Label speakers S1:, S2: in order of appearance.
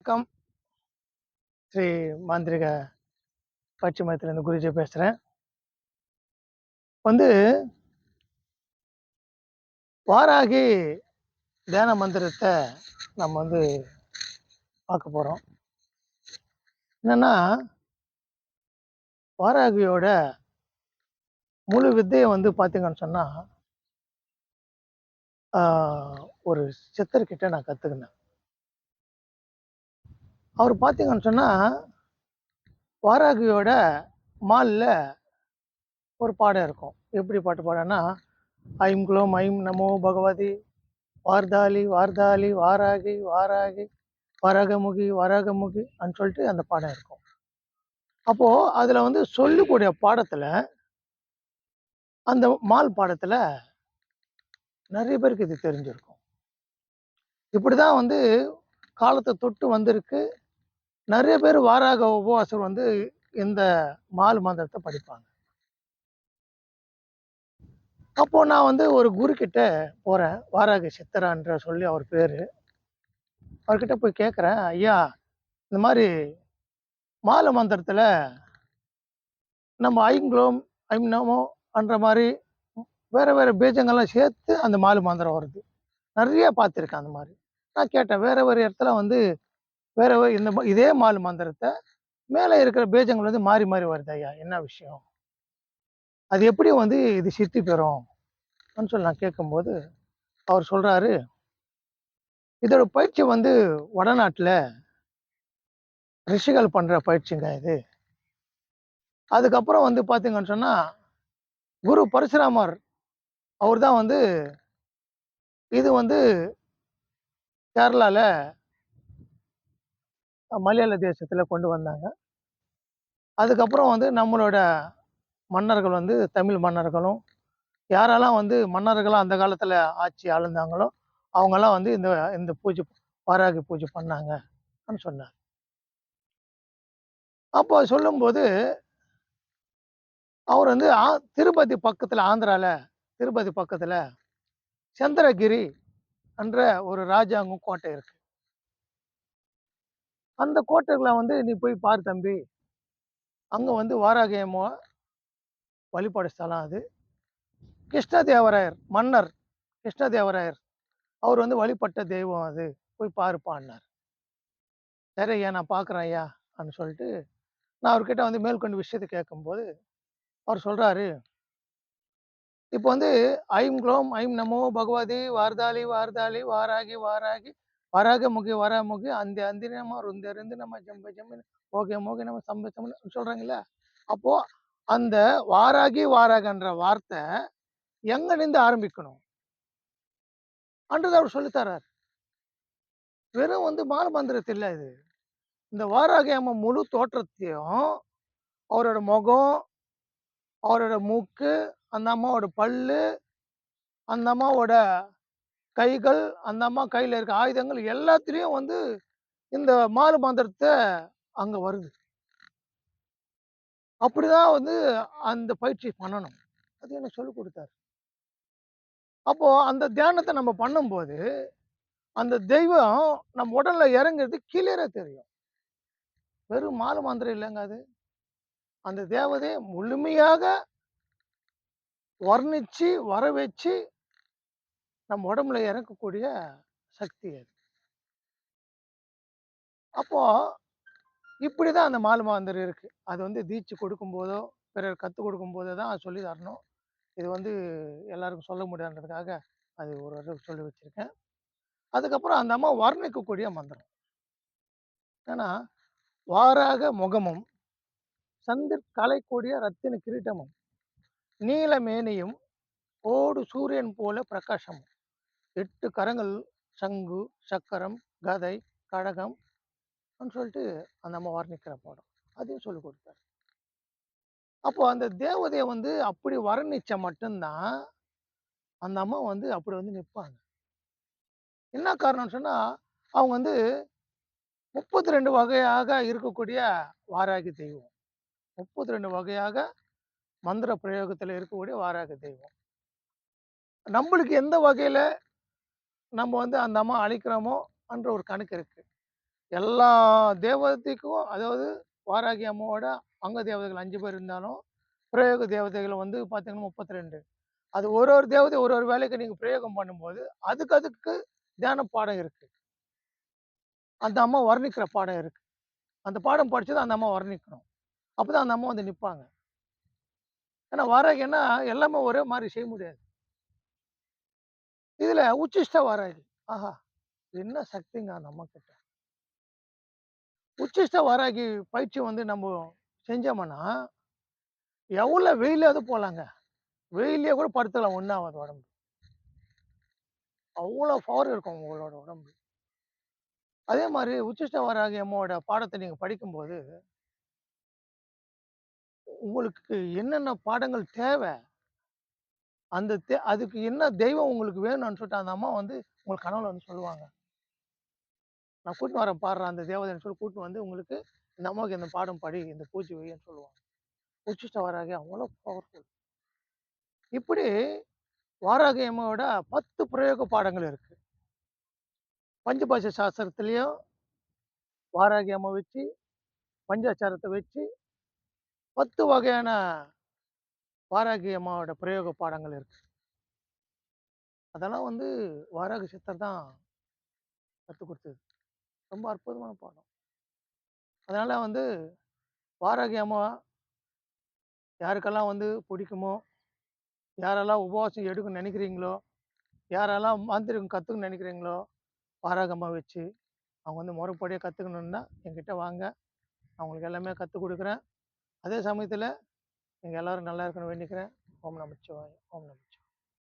S1: வணக்கம். ஸ்ரீ மாந்திரிக பயிற்சி மையத்திலேருந்து குருஜி பேசுறேன். வந்து வாராகி தியான மந்திரத்த நம்ம பார்க்க போறோம். என்னன்னா, வாராகியோட முழு வித்தைய பார்த்தீங்கன்னு சொன்னா, ஆ ஒரு சித்தர்கிட்ட நான் கத்துக்கினேன். அவரு பார்த்தீங்கன்னு சொன்னா, வாராகியோட மால்ல ஒரு பாடம் இருக்கும். எப்படி பாடம்னா, ஐம் க்ளோம் ஐம் நமோ பகவதி வார்தாளி வார்தாளி வாராகி வாராகி வரகமுகி வரகமுகி அன்னு சொல்லிட்டு அந்த பாடம் இருக்கும். அப்போ அதுல சொல்லக்கூடிய பாடத்துல அந்த மால் பாடத்துல நிறைய பேருக்கு இது தெரிஞ்சிருக்கும். இப்படிதான் காலத்தை தொட்டு வந்திருக்கு. நிறைய பேர் வாராக உபவாசம் இந்த மால் மந்திரத்தை படிப்பாங்க. அப்போ நான் ஒரு குரு கிட்ட போறேன். வாராகி சித்தரான்ற சொல்லி அவர் பேரு. அவர்கிட்ட போய் கேட்கிறேன், ஐயா இந்த மாதிரி மால மந்திரத்துல நம்ம ஐங்குளோம் ஐம் நமோ என்ற மாதிரி வேற வேற பீஜங்கள்லாம் சேர்த்து அந்த மாலு மந்திரம் வருது. நிறைய பார்த்துருக்கேன் அந்த மாதிரி. நான் கேட்டேன், வேற வேற இடத்துல வேற இதே மாலு மந்திரத்தை மேலே இருக்கிற பீஜங்கள் மாறி மாறி வருது ஐயா, என்ன விஷயம்? அது எப்படி இது சித்தி பெறும் சொல்லி நான் கேட்கும்போது அவர் சொல்றாரு, இதோட பயிற்சி வடநாட்டுல ரிஷிகள் பண்ற பயிற்சிங்க இது. அதுக்கப்புறம் பாத்தீங்கன்னு சொன்னா, குரு பரசுராமர் அவர் தான் இது கேரளால மலையாள தேசத்துல கொண்டு வந்தாங்க. அதுக்கப்புறம் நம்மளோட மன்னர்கள் தமிழ் மன்னர்களும் யாரெல்லாம் மன்னர்களா அந்த காலத்துல ஆட்சி ஆளுந்தாங்களோ அவங்கெல்லாம் இந்த இந்த பூஜை வாராகி பூஜை பண்ணாங்கன்னு சொன்னார். அப்போ சொல்லும்போது அவர் திருப்பதி பக்கத்துல, ஆந்திரால திருப்பதி பக்கத்துல சந்திரகிரி என்ற ஒரு ராஜாங்கம் கோட்டை இருக்கு. அந்த கோட்டைகளை நீ போய் பாரு தம்பி. அங்க வாராகி அம்மா வழிபாடு ஸ்தலம் அது. கிருஷ்ணதேவராயர் மன்னர் கிருஷ்ணதேவராயர் அவர் வழிபட்ட தெய்வம் அது. போய் பாருப்பான்னார். சரி ஐயா, நான் பார்க்குறேன் ஐயா அப்படின்னு சொல்லிட்டு நான் அவர்கிட்ட மேற்கொண்டு விஷயத்தை கேட்கும்போது அவர் சொல்றாரு, இப்போ ஐம் க்ளோம் ஐம் நமோ பகவதி வார்தாளி வார்தாளி வாராகி வாராகி வராகமுகி வராமுகி அந்த அந்தினமா ருந்த நம்ம ஜம்ப ஜம்மு ஓகே மோகி நம்ம சம்ப சம்பு சொல்றாங்கல்ல. அப்போ அந்த வாராகி வாராகன்ற வார்த்தை எங்க நின்று ஆரம்பிக்கணும் அன்றது அவர் சொல்லித்தரார். வெறும் மால மந்திரத்தில் இல்ல இது. இந்த வாராகி அம்மா முழு தோற்றத்தையும், அவரோட முகம், அவரோட மூக்கு, அந்த அம்மாவோட பல்லு, அந்த அம்மாவோட கைகள், அந்த அம்மா கையில இருக்க ஆயுதங்கள் எல்லாத்துலயும் இந்த மால மந்திரத்தை அங்க வருது. அப்படிதான் அந்த பயிற்சி பண்ணணும். அது எனக்கு சொல்லிக் கொடுத்தாரு. அப்போ அந்த தியானத்தை நம்ம பண்ணும்போது அந்த தெய்வம் நம்ம உடல்ல இறங்குறது கிளியரா தெரியும். வெறும் மால மந்திரம் இல்லைங்க அது. அந்த தேவதையை முழுமையாக வர்ணிச்சு வர வச்சு நம்ம உடம்புல இறக்கக்கூடிய சக்தி அது. அப்போ இப்படிதான் அந்த மால மந்திரம் இருக்கு. அது தீட்சை கொடுக்கும் போதோ பிறர் கற்றுக் கொடுக்கும் போதோ தான் சொல்லி தரணும். இது எல்லாருக்கும் சொல்ல முடியாதுன்றதுக்காக அது ஒரு தடவை சொல்லி வச்சிருக்கேன். அதுக்கப்புறம் அந்த அம்மா வர்ணிக்கக்கூடிய மந்திரம். ஏன்னா வாராக முகமும் சந்திர் கலைக்கூடிய ரத்தின கிரீட்டமும் நீல மேனியும் ஓடு சூரியன் போல பிரகாசமும் 8 கரங்கள் சங்கு சக்கரம் கதை கடகம் சொல்லிட்டு அந்த அம்மா வர்ணிக்கிற பாடம் அதையும் சொல்லி கொடுத்தாரு. அப்போ அந்த தேவதையை அப்படி வர்ணிச்சா மட்டும்தான் அந்த அம்மா அப்படி நிற்பாங்க. என்ன காரணம்னு சொன்னா, அவங்க 32 வகையாக இருக்கக்கூடிய வாராகி தெய்வம். 32 வகையாக மந்திர பிரயோகத்துல இருக்கக்கூடிய வாராகி தெய்வம். நம்மளுக்கு எந்த வகையில நம்ம அந்த அம்மா அழிக்கிறோமோ என்ற ஒரு கணக்கு இருக்கு. எல்லா தேவதைக்கும் அதாவது வாராகி அம்மாவோட அங்க தேவதைகள் 5 பேர் இருந்தாலும், பிரயோக தேவதைகள் வந்து பார்த்தீங்கன்னா 32. அது ஒரு ஒரு தேவதை ஒரு ஒரு வேலைக்கு நீங்க பிரயோகம் பண்ணும்போது, அதுக்கு தியான பாடம் இருக்கு. அந்த அம்மா வர்ணிக்கிற பாடம் இருக்கு. அந்த பாடம் படிச்சத அந்த அம்மா வர்ணிக்கணும். அப்பதான் அந்த அம்மா வந்து நிப்பாங்க. ஏன்னா வாராகின்னா எல்லாமே ஒரே மாரி செய்ய முடியாது. இதுல உச்சிஷ்ட வாராகி. ஆஹா! என்ன சக்திங்க அந்த அம்மாகிட்ட. உச்சிஷ்ட வாராகி பயிற்சி வந்து நம்ப செஞ்சோம்ன்னா, எவ்வளோ வெயிலாவது போலாங்க. வெயில்லயே கூட படுத்துக்கலாம் ஒண்ணும் ஆவாது உடம்பு. அவ்வளோ பவர் இருக்கும் உங்களோட உடம்பு. அதே மாரி உச்சிஷ்ட வராகி அம்மாவோட பாடத்த நீங்க படிக்கும்போது, உங்களுக்கு என்னென்ன பாடங்கள் தேவ, அதுக்கு என்ன தெய்வம் உங்களுக்கு வேணும்னு சொல்லிட்டு அந்த அம்மா வந்து உங்களுக்கு கனவுல வந்து சொல்லுவாங்க. நான் கூட்டின்னு வரேன் பார்றா அந்த தேவதைன்னு சொல்லி கூட்டின்னு வந்து உங்களுக்கு இந்த அம்மாவுக்கு இந்த பாடம் படி, இந்த பூஜை வைன்னு சொல்லுவாங்க. உச்சிஷ்ட வராகி அவ்வளோ பவர்ஃபுல். இப்படி வாராகி அம்மாவோட 10 பிரயோக பாடங்கள் இருக்கு. பஞ்சபாஷ சாஸ்திரத்திலயும் வாராகி அம்மா வச்சு, பஞ்சாட்சரத்த வச்சு 10 வகையான வாராகி அம்மாவோட பிரயோக பாடங்கள் இருக்கு. அதெல்லாம் வந்து வாராகி சித்தர் தான் கத்துக் குடுத்தது. ரொம்ப அற்புதமான பாடம். அதனால வந்து வாராகி அம்மா யாருக்கெல்லாம் வந்து பிடிக்குமோ, யாரெல்லாம் உபவாசம் எடுக்கணும்னு நெனைக்கிறீங்களோ, யாரெல்லாம் மாந்திரீகம் கத்துக்கணும்னு நெனைக்கிறீங்களோ, வாராகி அம்மா வச்சு அவங்க வந்து முறைப்படியா கத்துக்கணும்னா என்கிட்ட வாங்க. நான் உங்களுக்கு எல்லாமே கத்துக் குடுக்குறேன். அதே சமயத்தில நீங்க எல்லாரும் நல்லா இருக்கணும்னு வேண்டிக்கிறேன். ஓம் நமச்சிவாய. ஓம் நம